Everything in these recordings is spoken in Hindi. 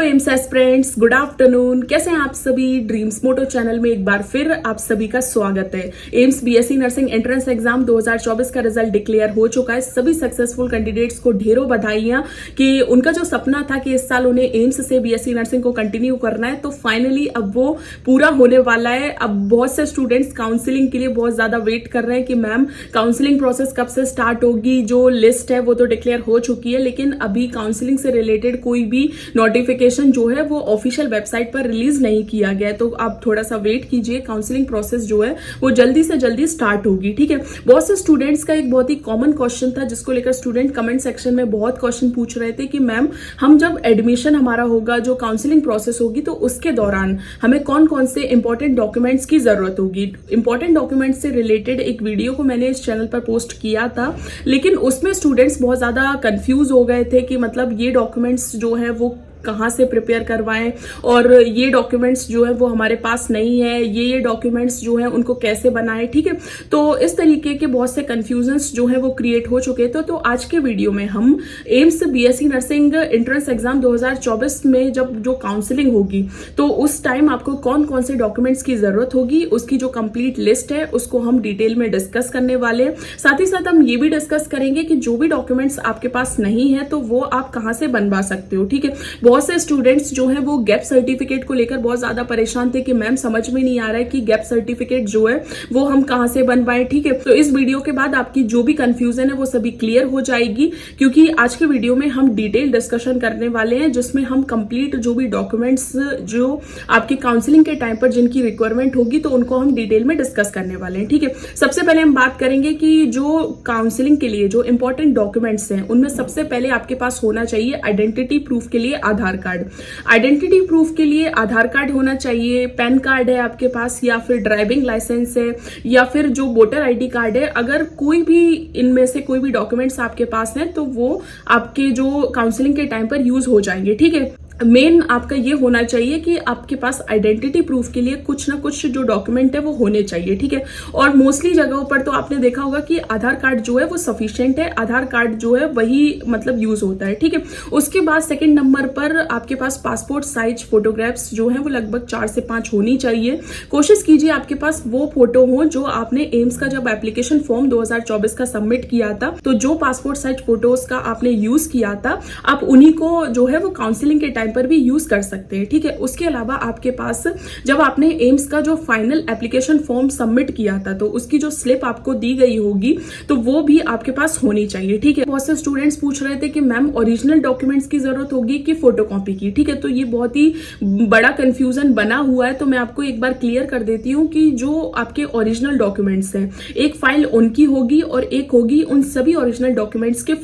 AIIMS aspirants, good afternoon. कैसे हैं आप सभी? ड्रीम्स मोटो चैनल में एक बार फिर आप सभी का स्वागत है। AIIMS BSc nursing entrance exam 2024 का रिजल्ट डिक्लेयर हो चुका है। सभी सक्सेसफुल कैंडिडेट्स को ढेरों बधाइयां कि उनका जो सपना था कि इस साल उन्हें एम्स से बीएससी नर्सिंग को कंटिन्यू करना है, तो फाइनली अब वो पूरा होने वाला है। अब बहुत से स्टूडेंट्स काउंसलिंग के लिए बहुत ज्यादा वेट कर रहे हैं कि मैम काउंसलिंग प्रोसेस कब से स्टार्ट होगी। जो लिस्ट है वो तो डिक्लेयर हो चुकी है, लेकिन अभी काउंसलिंग से रिलेटेड कोई भी नोटिफिकेशन जो है वो ऑफिशियल वेबसाइट पर रिलीज नहीं किया गया है। तो आप थोड़ा सा वेट कीजिए, काउंसलिंग प्रोसेस जो है वो जल्दी से जल्दी स्टार्ट होगी। ठीक है, बहुत से स्टूडेंट्स का एक बहुत ही कॉमन क्वेश्चन था जिसको लेकर स्टूडेंट कमेंट सेक्शन में बहुत क्वेश्चन पूछ रहे थे कि मैम हम जब एडमिशन हमारा होगा, जो काउंसलिंग प्रोसेस होगी, तो उसके दौरान हमें कौन कौन से इंपॉर्टेंट डॉक्यूमेंट्स की जरूरत होगी। इंपॉर्टेंट डॉक्यूमेंट्स से रिलेटेड एक वीडियो को मैंने इस चैनल पर पोस्ट किया था, लेकिन उसमें स्टूडेंट्स बहुत ज्यादा कंफ्यूज हो गए थे कि मतलब ये डॉक्यूमेंट्स जो है वो कहाँ से प्रिपेयर करवाएं और ये डॉक्यूमेंट्स जो है वो हमारे पास नहीं है, ये डॉक्यूमेंट्स जो है उनको कैसे बनाएं। ठीक है, तो इस तरीके के बहुत से कंफ्यूजन्स जो है वो क्रिएट हो चुके थे। तो आज के वीडियो में हम AIIMS BSc nursing entrance exam 2024 में जब जो काउंसलिंग होगी तो उस टाइम आपको कौन कौन से डॉक्यूमेंट्स की जरूरत होगी, उसकी जो कंप्लीट लिस्ट है उसको हम डिटेल में डिस्कस करने वाले हैं। साथ ही साथ हम ये भी डिस्कस करेंगे कि जो भी डॉक्यूमेंट्स आपके पास नहीं है तो वो आप कहाँ से बनवा सकते हो। ठीक है, बहुत से स्टूडेंट्स जो हैं वो गैप सर्टिफिकेट को लेकर बहुत ज्यादा परेशान थे कि मैम समझ में नहीं आ रहा है कि गैप सर्टिफिकेट जो है वो हम कहां से बनवाएं। ठीक है, तो इस वीडियो के बाद आपकी जो भी कंफ्यूजन है वो सभी क्लियर हो जाएगी, क्योंकि आज के वीडियो में हम डिटेल डिस्कशन करने वाले हैं जिसमें हम कंप्लीट जो भी डॉक्यूमेंट्स जो आपके काउंसलिंग के टाइम पर जिनकी रिक्वायरमेंट होगी तो उनको हम डिटेल में डिस्कस करने वाले हैं। ठीक है, सबसे पहले हम बात करेंगे कि जो काउंसलिंग के लिए जो इंपॉर्टेंट डॉक्यूमेंट्स हैं उनमें सबसे पहले आपके पास होना चाहिए आइडेंटिटी प्रूफ के लिए आधार कार्ड। आइडेंटिटी प्रूफ के लिए आधार कार्ड होना चाहिए, पैन कार्ड है आपके पास, या फिर ड्राइविंग लाइसेंस है, या फिर जो वोटर आईडी कार्ड है। अगर कोई भी इनमें से कोई भी डॉक्यूमेंट्स आपके पास हैं तो वो आपके जो काउंसलिंग के टाइम पर यूज हो जाएंगे। ठीक है, मेन आपका ये होना चाहिए कि आपके पास आइडेंटिटी प्रूफ के लिए कुछ ना कुछ जो डॉक्यूमेंट है वो होने चाहिए। ठीक है, और मोस्टली जगहों पर तो आपने देखा होगा कि आधार कार्ड जो है वो सफिशिएंट है, आधार कार्ड जो है वही मतलब यूज होता है। ठीक है, उसके बाद सेकंड नंबर पर आपके पास पासपोर्ट साइज फोटोग्राफ्स जो है वो लगभग 4 से 5 होनी चाहिए। कोशिश कीजिए आपके पास वो फोटो हो जो आपने एम्स का जब एप्लीकेशन फॉर्म 2024 का सबमिट किया था तो जो पासपोर्ट साइज फोटोज का आपने यूज किया था, आप उन्हीं को जो है वो काउंसलिंग के पर भी यूज कर सकते हैं। ठीक है, उसके अलावा आपके पास जब आपने एम्स का जो फाइनल एप्लीकेशन फॉर्म सबमिट किया था तो उसकी जो स्लिप आपको दी गई होगी तो वो भी आपके पास होनी चाहिए। ठीक है, बहुत से स्टूडेंट्स पूछ रहे थे कि मैम ओरिजिनल डॉक्यूमेंट्स की जरूरत होगी कि फोटोकॉपी की। ठीक है, तो ये बहुत ही बड़ा कंफ्यूजन बना हुआ है, तो मैं आपको एक बार क्लियर कर देती हूँ कि जो आपके ओरिजिनल डॉक्यूमेंट्स हैं, एक फाइल उनकी होगी और एक होगी उन सभी ओरिजिनल डॉक्यूमेंट्स के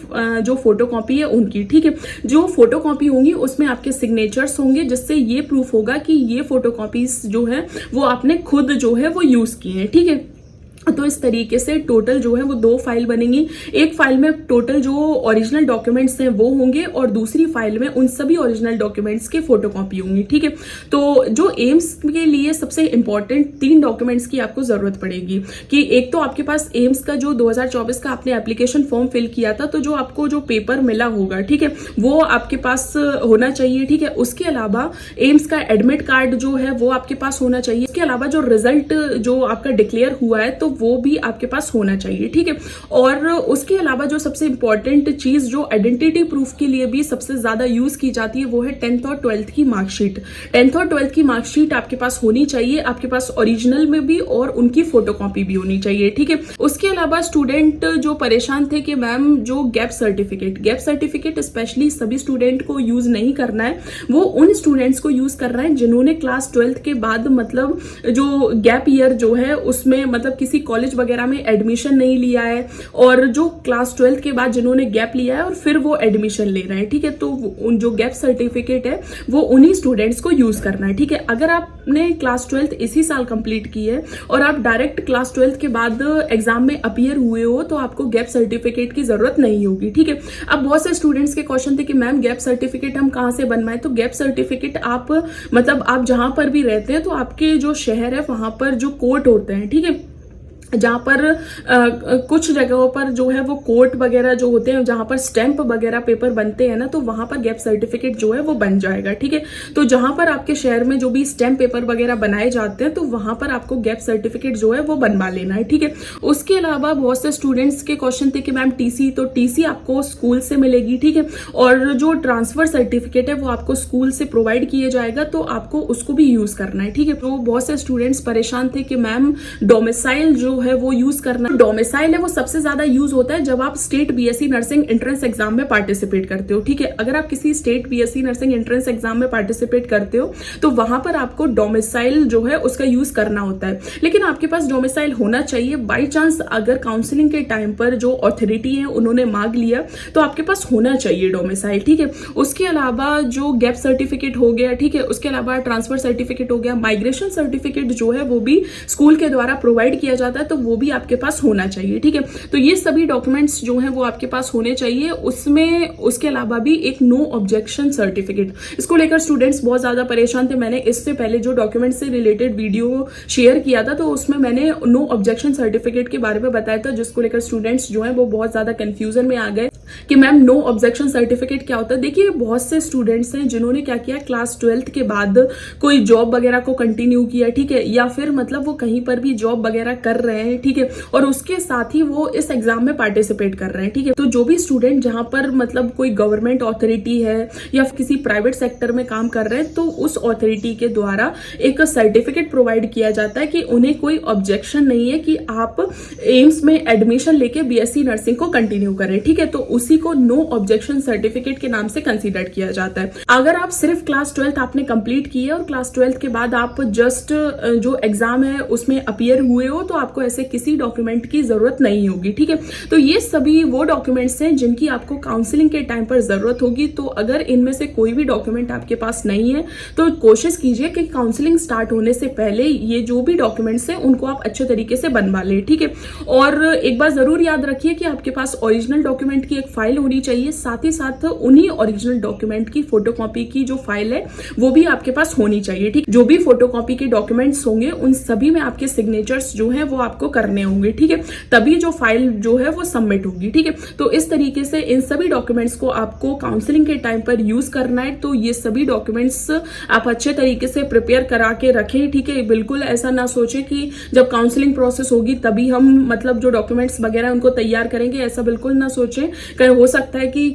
जो फोटोकॉपी है उनकी। ठीक है, जो फोटोकॉपी होंगी उसमें आपके सिग्नेचर्स होंगे जिससे ये प्रूफ होगा कि ये फोटोकॉपीज जो है वो आपने खुद जो है वो यूज किए हैं। ठीक है, तो इस तरीके से टोटल जो है वो 2 फाइल बनेंगी। एक फाइल में टोटल जो ओरिजिनल डॉक्यूमेंट्स हैं वो होंगे और दूसरी फाइल में उन सभी ओरिजिनल डॉक्यूमेंट्स के फोटोकॉपी होंगी। ठीक है, तो जो एम्स के लिए सबसे इंपॉर्टेंट 3 डॉक्यूमेंट्स की आपको जरूरत पड़ेगी कि एक तो आपके पास एम्स का जो 2024 का आपने एप्लीकेशन फॉर्म फिल किया था तो जो आपको जो पेपर मिला होगा, ठीक है, वो आपके पास होना चाहिए। ठीक है, उसके अलावा एम्स का एडमिट कार्ड जो है वो आपके पास होना चाहिए। इसके अलावा जो रिजल्ट जो आपका डिक्लेयर हुआ है तो वो भी आपके पास होना चाहिए। ठीक है, और उसके अलावा जो सबसे इंपॉर्टेंट चीज जो आइडेंटिटी प्रूफ के लिए भी सबसे ज्यादा यूज की जाती है वो है 10th और 12th की मार्कशीट। 10th और 12th की मार्कशीट आपके पास होनी चाहिए, आपके पास ओरिजिनल में भी और उनकी फोटोकॉपी भी होनी चाहिए। ठीक है, उसके अलावा स्टूडेंट जो परेशान थे कि मैम जो गैप सर्टिफिकेट स्पेशली सभी स्टूडेंट को यूज नहीं करना है, वो उन स्टूडेंट्स को यूज करना है जिन्होंने क्लास 12th के बाद मतलब जो गैप ईयर जो है उसमें मतलब किसी कॉलेज वगैरह में एडमिशन नहीं लिया है, और जो क्लास 12th के बाद जिन्होंने गैप लिया है और फिर वो एडमिशन ले रहे हैं। ठीक है, तो जो गैप सर्टिफिकेट है वो उन्हीं स्टूडेंट्स को यूज करना है। ठीक है, अगर आपने क्लास 12th इसी साल कंप्लीट की है और आप डायरेक्ट क्लास 12th के बाद एग्जाम में अपीयर हुए हो तो आपको गैप सर्टिफिकेट की जरूरत नहीं होगी। ठीक है, अब बहुत से स्टूडेंट्स के क्वेश्चन थे कि मैम गैप सर्टिफिकेट हम कहाँ से बनवाएं, तो गैप सर्टिफिकेट आप मतलब आप जहां पर भी रहते हैं तो आपके जो शहर है वहां पर जो कोर्ट होते हैं, ठीक है, जहाँ पर कुछ जगहों पर जो है वो कोर्ट वगैरह जो होते हैं, जहाँ पर स्टैंप वगैरह पेपर बनते हैं ना, तो वहां पर गैप सर्टिफिकेट जो है वो बन जाएगा। ठीक है, तो जहां पर आपके शहर में जो भी स्टैंप पेपर वगैरह बनाए जाते हैं तो वहां पर आपको गैप सर्टिफिकेट जो है वो बनवा लेना है। ठीक है, उसके अलावा बहुत से स्टूडेंट्स के क्वेश्चन थे कि मैम टीसी, तो टीसी आपको स्कूल से मिलेगी। ठीक है, और जो ट्रांसफर सर्टिफिकेट है वो आपको स्कूल से प्रोवाइड किया जाएगा, तो आपको उसको भी यूज करना है। ठीक है, तो बहुत से स्टूडेंट्स परेशान थे कि मैम डोमिसाइल जो है वो यूज करना। डोमिसाइल है वो सबसे ज्यादा यूज होता है जब आप state BSc nursing entrance exam में पार्टिसिपेट करते हो। ठीक है, अगर आप किसी state BSc nursing entrance exam में पार्टिसिपेट करते हो तो वहां पर आपको डोमिसाइल जो है उसका यूज करना होता है। लेकिन आपके पास डोमिसाइल होना चाहिए। बाई चांस अगर काउंसलिंग के टाइम पर जो अथॉरिटी है उन्होंने मांग लिया तो आपके पास होना चाहिए डोमिसाइल। ठीक है, उसके अलावा जो गैप सर्टिफिकेट हो गया, ठीक है, उसके अलावा ट्रांसफर सर्टिफिकेट हो गया, माइग्रेशन सर्टिफिकेट जो है वो भी स्कूल के द्वारा प्रोवाइड किया जाता है, तो वो भी आपके पास होना चाहिए। ठीक है, तो ये सभी डॉक्यूमेंट्स जो हैं वो आपके पास होने चाहिए। उसमें उसके अलावा भी एक नो ऑब्जेक्शन सर्टिफिकेट, इसको लेकर स्टूडेंट्स बहुत ज्यादा परेशान थे। मैंने इससे पहले जो डॉक्यूमेंट से रिलेटेड वीडियो शेयर किया था तो उसमें मैंने नो ऑब्जेक्शन सर्टिफिकेट के बारे में बताया था, जिसको लेकर स्टूडेंट्स जो है वो बहुत ज्यादा कंफ्यूजन में आ गए कि मैम नो ऑब्जेक्शन सर्टिफिकेट क्या होता है। देखिए, बहुत से स्टूडेंट्स हैं जिन्होंने क्या किया, क्लास 12th के बाद कोई जॉब वगैरह को कंटिन्यू किया। ठीक है, या फिर मतलब वो कहीं पर भी जॉब वगैरह कर रहे हैं। ठीक है, और उसके साथ ही वो इस एग्जाम में पार्टिसिपेट कर रहे हैं। ठीक है, तो जो भी स्टूडेंट जहां पर मतलब कोई गवर्नमेंट अथॉरिटी है या किसी प्राइवेट सेक्टर में काम कर रहे हैं तो उस अथॉरिटी के द्वारा एक सर्टिफिकेट प्रोवाइड किया जाता है कि उन्हें कोई ऑब्जेक्शन नहीं है कि आप एम्स में एडमिशन लेके बीएससी नर्सिंग को कंटिन्यू करें। ठीक है, तो उसी को नो ऑब्जेक्शन सर्टिफिकेट के नाम से कंसीडर किया जाता है। अगर आप सिर्फ क्लास 12th आपने कंप्लीट की है और क्लास 12th के बाद आप जस्ट जो एग्जाम है उसमें अपीयर हुए हो तो आपको ऐसे किसी डॉक्यूमेंट की जरूरत नहीं होगी। ठीक है, तो ये सभी वो डॉक्यूमेंट्स हैं जिनकी आपको काउंसलिंग के टाइम पर जरूरत होगी। तो अगर इनमें से कोई भी डॉक्यूमेंट आपके पास नहीं है तो कोशिश कीजिए कि काउंसलिंग स्टार्ट होने से पहले ये जो भी डॉक्यूमेंट्स हैं उनको आप अच्छे तरीके से बनवा लें। ठीक है, और एक बात जरूर याद रखिए कि आपके पास ओरिजिनल डॉक्यूमेंट की एक फाइल होनी चाहिए, साथ ही साथ उन्हीं ओरिजिनल डॉक्यूमेंट की फोटोकॉपी की जो फाइल है वो भी आपके पास होनी चाहिए। ठीक, जो भी फोटोकॉपी के डॉक्यूमेंट्स होंगे उन सभी में आपके सिग्नेचर्स जो हैं वो आपको करने होंगे। ठीक है, तभी जो फाइल जो है वो सबमिट होगी। ठीक है, तो इस तरीके से इन सभी डॉक्यूमेंट्स को आपको काउंसलिंग के टाइम पर यूज करना है। तो ये सभी डॉक्यूमेंट्स आप अच्छे तरीके से प्रिपेयर करा के रखें। ठीक है, बिल्कुल ऐसा ना सोचें कि जब काउंसलिंग प्रोसेस होगी तभी हम मतलब जो डॉक्यूमेंट्स वगैरह उनको तैयार करेंगे, ऐसा बिल्कुल ना सोचें। कहीं हो सकता है कि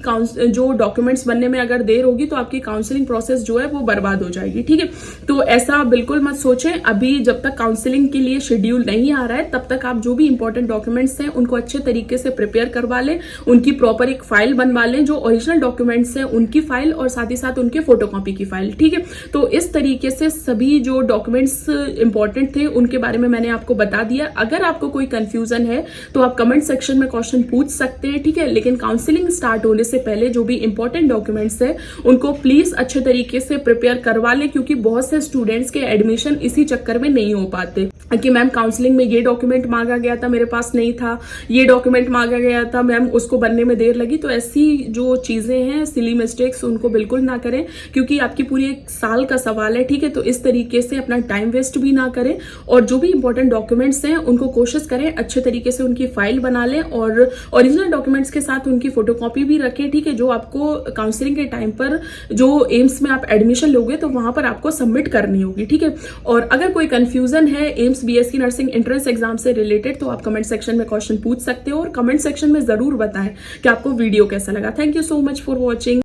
जो डॉक्यूमेंट्स बनने में अगर देर होगी तो आपकी काउंसलिंग प्रोसेस जो है वो बर्बाद हो जाएगी। ठीक है, तो ऐसा बिल्कुल मत सोचें। अभी जब तक काउंसलिंग के लिए शेड्यूल नहीं आ रहा है तब तक आप जो भी इंपॉर्टेंट डॉक्यूमेंट्स हैं उनको अच्छे तरीके से प्रिपेयर करवा लें, उनकी प्रॉपर एक फाइल बनवा लें, जो ओरिजिनल डॉक्यूमेंट्स हैं उनकी फाइल और साथ ही साथ उनके फोटोकॉपी की फाइल। ठीक है, तो इस तरीके से सभी जो डॉक्यूमेंट्स इंपॉर्टेंट थे उनके बारे में मैंने आपको बता दिया। अगर आपको कोई कंफ्यूजन है तो आप कमेंट सेक्शन में क्वेश्चन पूछ सकते हैं। ठीक है, लेकिन काउंसलिंग स्टार्ट होने से पहले जो भी इंपॉर्टेंट डॉक्यूमेंट्स है उनको प्लीज अच्छे तरीके से प्रिपेयर करवा लें, क्योंकि बहुत से स्टूडेंट्स के एडमिशन इसी चक्कर में नहीं हो पाते कि मैम काउंसलिंग में ये डॉक्यूमेंट मांगा गया था, मेरे पास नहीं था, ये डॉक्यूमेंट मांगा गया था मैम, उसको बनने में देर लगी। तो ऐसी जो चीजें हैं, सिली मिस्टेक्स, उनको बिल्कुल ना करें, क्योंकि आपकी पूरी एक साल का सवाल है। ठीक है, तो इस तरीके से अपना टाइम वेस्ट भी ना करें और जो भी इंपॉर्टेंट डॉक्यूमेंट्स हैं उनको कोशिश करें अच्छे तरीके से उनकी फाइल बना लें और ओरिजिनल डॉक्यूमेंट्स के साथ उनकी फोटोकॉपी भी रखें। ठीक है, जो आपको काउंसलिंग के टाइम पर जो एम्स में आप एडमिशन लोगे तो वहां पर आपको सबमिट करनी होगी। ठीक है, और अगर कोई कंफ्यूजन है AIIMS BSc nursing entrance exam से रिलेटेड तो आप कमेंट सेक्शन में क्वेश्चन पूछ सकते हो और कमेंट सेक्शन में जरूर बताएं कि आपको वीडियो कैसा लगा। Thank you so much for watching.